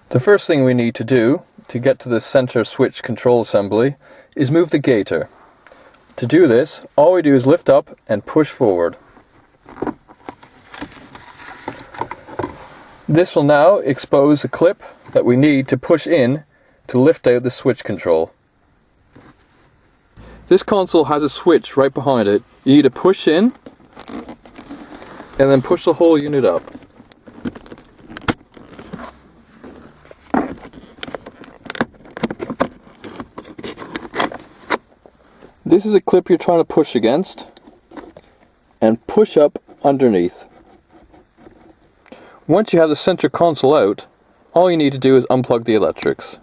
The first thing we need to do to get to the center switch control assembly is move the gator. To do this, all we do is lift up and push forward. This will now expose the clip that we need to push in to lift out the switch control. This console has a switch right behind it. You need to push in and then push the whole unit up. This is a clip you're trying to push against and push up underneath. Once you have the center console out, all you need to do is unplug the electrics.